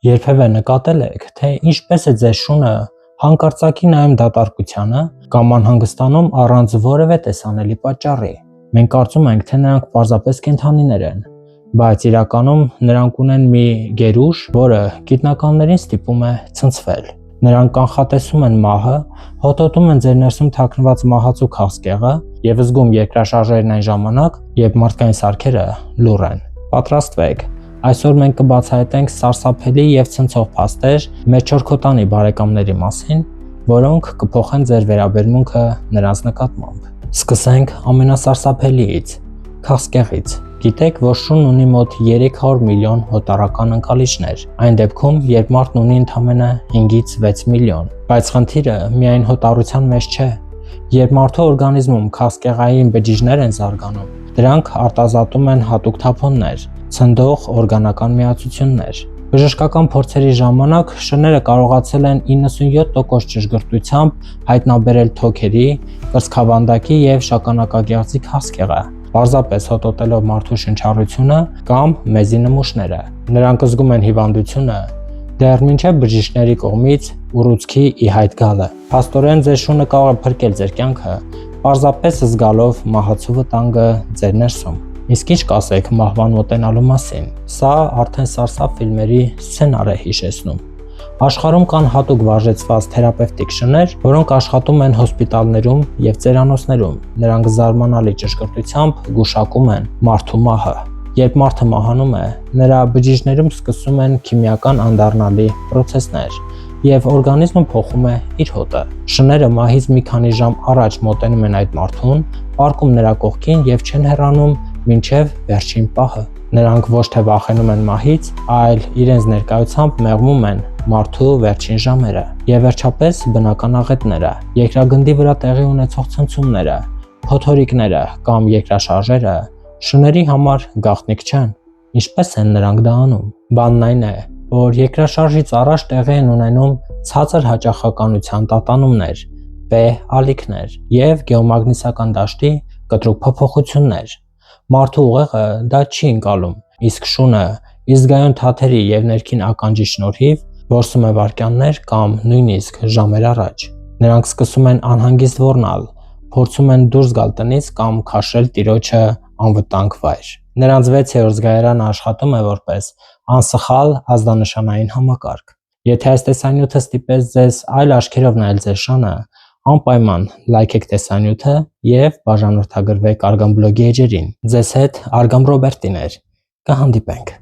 Երբևէ նկատել եք, թե ինչպես է ձեր շունը հանկարծակի նայում դատարկությանը կամ անհանգստանում առանց որևէ տեսանելի պատճառի։ Մենք կարծում ենք, թե նրանք պարզապես կենդանիներ են, բայց իրականում նրանք ունեն մի գերուժ, որը գիտնականներին ստիպում է ցնցվել։ Նրանք կանխատեսում են մահը, հոտոտում են ձեր ներսում թաքնված մահացու քաղցկեղը եւ զգում երկրաշարժերն այն ժամանակ, երբ մարդկային սարքերը լուռ են։ Պատրաստվեք։ Այսօր մենք կբացահայտենք սարսափելի եւ ցնցող փաստեր մեր չորքոտանի բարեկամների մասին, որոնք կփոխեն ձեր վերաբերմունքը նրանց նկատմամբ։ Սկսենք ամենասարսափելիից՝ քաղցկեղից։ Գիտեք, որ շունն ունի մոտ 300 միլիոն հոտառական ընկալիչներ, այն դեպքում, երբ մարդն ունի ընդամենը 5-ից 6 միլիոն։ Բայց խնդիրը միայն հոտառության մեջ չէ։ Երբ մարդու օրգանիզմում քաղցկեղային բջիջներ են զարգանում, դրանք արտազատում են հատուկ թափոններ, ցնդող օրգանական միացություններ։ Բժշկական փորձերի ժամանակ շները կարողացել են 97% ճշգրտությամբ հայտնաբերել թոքերի, կրծքավանդակի եւ շագանակագեղձի քաղցկեղը, պարզապես հոտոտելով մարդու շնչառությունը կամ մեզի նմուշները։ Նրանք զգում են հիվանդությունը դեռ մինչև բժիշկների կողմից ուռուցքի ի հայտ գալը։ Փաստորեն ձեր շունը կարող է փրկել ձեր կյանքը, պարզապես զգալով մահացու վտանգը ձեր ներսում։ Իսկ ինչ կասեք մահվան մոտենալու մասին։ Սա արդեն սարսափ ֆիլմերի սցենար է հիշեցնում։ Աշխարհում կան հատուկ վարժեցված թերապևտիկ շներ, որոնք աշխատում են հոսպիտալներում եւ ծերանոցներում։ Նրանք զարմանալի ճշգրտությամբ գուշակում են մարդու մահը։ Երբ մարդը մահանում է, նրա բջիջներում սկսում են քիմիական անդառնալի պրոցեսներ, եւ օրգանիզմը փոխում է իր հոտը։ Շները մահից մի քանի ժամ առաջ մոտենում են այդ մարդուն, պառկում նրա կողքին եւ չեն հեռանում մինչև վերջին պահը։ Նրանք ոչ թե վախենում են մահից, այլ իրենց ներկայությամբ մեղմում են մարդու վերջին ժամերը։ Եվ վերջապես բնական աղետները, երկրագնդի վրա տեղի ունեցող ցնցումները, փոթորիկները կամ երկրաշարժերը շների համար գաղտնիք չեն։ Ինչպես են նրանք դա անում։ Բանն այն է, որ երկրաշարժից առաջ տեղի են ունենում ցածր հաճախականության տատանումներ, P ալիքներ եւ գեոմագնիսական դաշտի կտրուկ փոփոխություններ։ Մարդու ուղեղը դա չի ընկալում, իսկ շունը իր զգայուն թաթերի եւ ներքին ականջի շնորհիվ որսում է վայրկյաններ կամ նույնիսկ ժամեր առաջ։ Նրանք սկսում են անհանգիստ ոռնալ, փորձում են դուրս գալ տնից կամ քաշել տիրոջը անվտանգ վայր։ Նրանց 6-րդ զգայարանը աշխատում է որպես անսխալ ազդանշանային համակարգ։ Եթե այս տեսանյութը ստիպեց ձեզ այլ աչքերով նայել ձեր շանը, անպայման լայքեք տեսանյութը եւ բաժանորդագրվեք Արգամ բլոգի էջերին։ Ձեզ հետ Արգամ Ռոբերտին էր։ Կհանդիպենք։